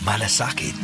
malasakit,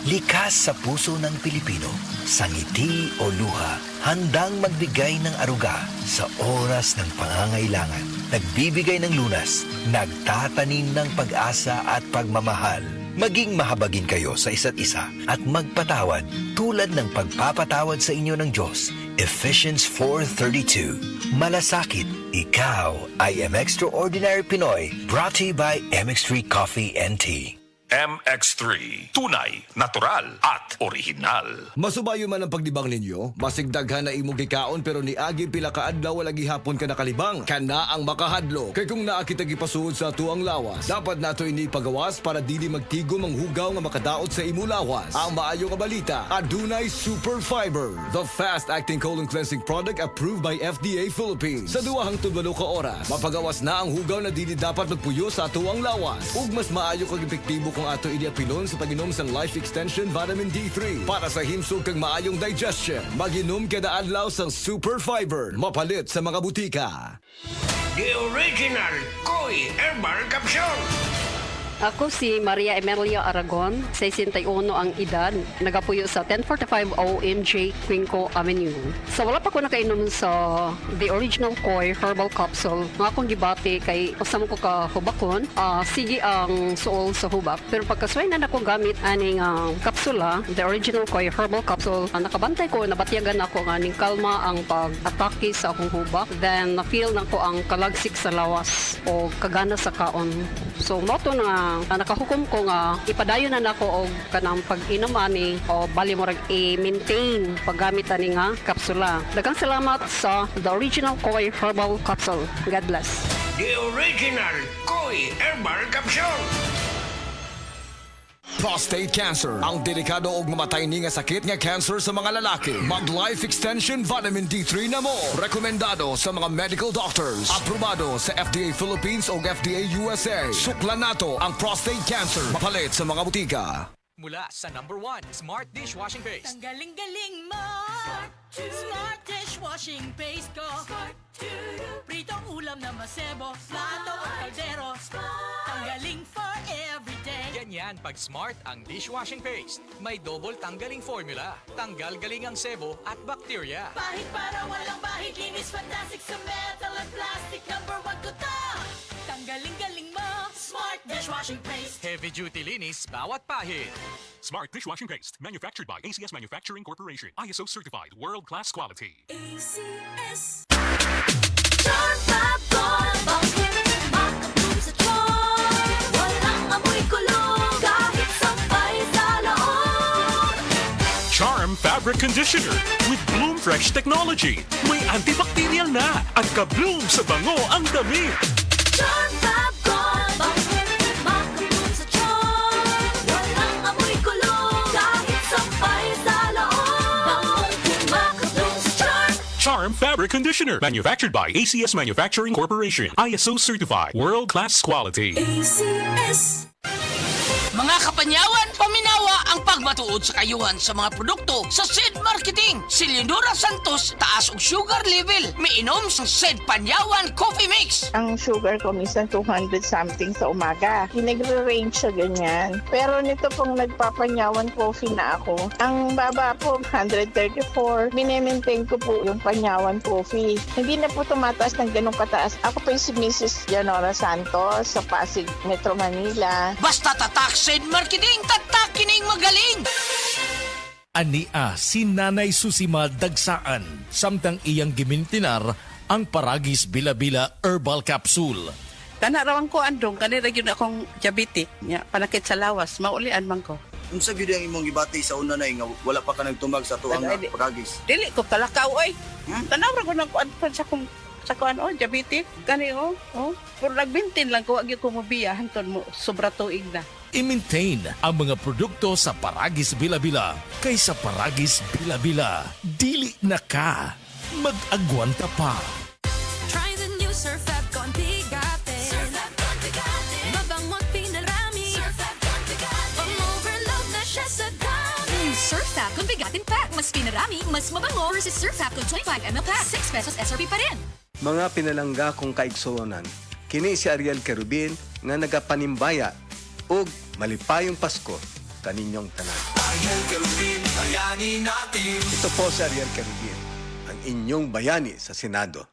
likas sa puso ng Pilipino, sa ngiti o luha, handang magbigay ng aruga sa oras ng pangangailangan. Nagbibigay ng lunas, nagtatanim ng pag-asa at pagmamahal. Maging mahabagin kayo sa isa't isa at magpatawad tulad ng pagpapatawad sa inyo ng Diyos. Ephesians 4:32. Malasakit, ikaw ay Extraordinary Pinoy. Brought to you by MX3 Coffee and Tea. MX3. Tunay, natural, at original. Masubayo man ang pagdibang ninyo, masigdaghan na imong gikaon pero ni agi pila ka adlaw wala gihapon ka nakalibang. Kana ang makahadlo. Kay kung naa kita gipasuod sa tuang lawas, dapat nato ini pagawas para dili magtigom ang hugaw nga makadaot sa imo lawas. Ang maayo nga balita, adunay Super Fiber, the fast-acting colon cleansing product approved by FDA Philippines. Sa 2 hangtod 8 ka oras, mapagawas na ang hugaw na dili dapat magpuyo sa tuang lawas. Ug mas maayo kag epektibo kung ato iniapilon sa pag-inom sang Life Extension Vitamin D3 para sa himsog kang maayong digestion. Mag-inom kada adlaw sang Super Fiber, mapalit sa mga butika. The original Koi Herbal Capsule. Ako si Maria Emelia Aragon, 61 ang edad, nagapuyo sa 1045 OMJ Quinco Avenue. Sa wala pa ko nakainom sa The Original Koi Herbal Capsule, nga akong gibati kay usam ko ka hubakon, sige ang suol sa hubak. Pero pagkasway na ako gamit aning kapsula, The Original Koi Herbal Capsule, nakabantay ko, nabatyagan ako nga ning kalma ang pag-atake sa akong hubak. Then na-feel na ko ang kalagsik sa lawas o kagana sa kaon. So moto na nakahukom ko nga ipadayon na nako og kanang pag-inom ani o bali mo i-maintain paggamit ani nga kapsula. Daghang salamat sa The Original Koi Herbal Capsule. God bless. The original Koi Herbal Capsule. Prostate cancer, ang delikado og mamatay ni nga sakit nga cancer sa mga lalaki. Mag Life Extension Vitamin D3 na mo. Rekomendado sa mga medical doctors. Aprobado sa FDA Philippines o FDA USA. Suklan nato ang prostate cancer. Mapalit sa mga butika. Mula sa #1 Smart Dishwashing Paste. Ang galing-galing mo. Smart dishwashing paste ko. Pritong ulam na masebo. Plato at kaldero. Ang galing for everyday. Ganyan pag Smart ang dishwashing paste. May double tanggaling formula. Tanggal galing ang sebo at bakterya. Bahid para walang bahid. Linis fantastic sa metal at plastic. #1 ko to. Tanggaling-galing mo. Smart dishwashing paste. Heavy duty linis bawat pahid. Smart Dishwashing Paste. Manufactured by ACS Manufacturing Corporation. ISO certified. World-class quality. ACS. Charm makabloom sa tiyan. Walang amoy kulong. Kahit sampay sa loob. Charm Fabric Conditioner with Bloom Fresh Technology. May antibacterial na at ka-bloom sa bango ang damit. Charm makabloom sa tiyan. Walang amoy kulong. Kahit sampay sa loob. Makabloom sa tiyan. Charm Fabric Conditioner. Manufactured by ACS Manufacturing Corporation. ISO certified. World-class quality. ACS. Mga kapanyawan, paminawa ang pagmatuod sa kayuhan sa mga produkto sa SED Marketing. Si Leonora Santos, taas og sugar level. Miinom sa SED Panyawan Coffee Mix. Ang sugar ko minsan 200 something sa umaga. Nagre-range siya ganyan. Pero nito pong nagpapanyawan coffee na ako, ang baba po 134. Minemaintain ko po yung panyawan coffee. Hindi na po tumataas ng ganong kataas. Ako po yung si Mrs. Leonora Santos sa Pasig, Metro Manila. Basta tatak SED Marketing, tatak kining magaling. Ania si Nanay Susima Dagsaan, samtang iyang gimintinar ang Paragis Bila-Bila Herbal Capsule. Kanarawan ko andong, kanira yun akong diabetic, nya, panakit sa lawas, maulian man ko. Unsa gyud ang imong gibati sa una na nga wala pa ka nagtumag sa tuang Paragis? Dili ko kalakaw, oy. Tanawra ko ng kuan sa kuan, diabetic, gani, Pero nagbintin lang ko, agi ko mabiya, hanton mo, sobra tuig na. I-maintain ang mga produkto sa Paragis Bila-Bila. Kaysa Paragis Bila-Bila, dili na ka. Mag-agwanta pa. Try the new Surf Fab Con Bigate. Surf Fab Con Bigate. Mabangot pinarami. Surf Fab Con Bigate. Pang-overload na siya sa dami. Surf Fab Con Bigatin Pack. Mas pinarami, mas mabango versus Surf Fab Con 25ml Pack. 6 pesos SRP pa rin. Mga pinalangga kong kaigsuonan, kini si Ariel Kerubin nga nagapanimbaya og malipayong Pasko kaninyong tanan. Ito po si Ariel Caribin, ang inyong bayani sa Senado.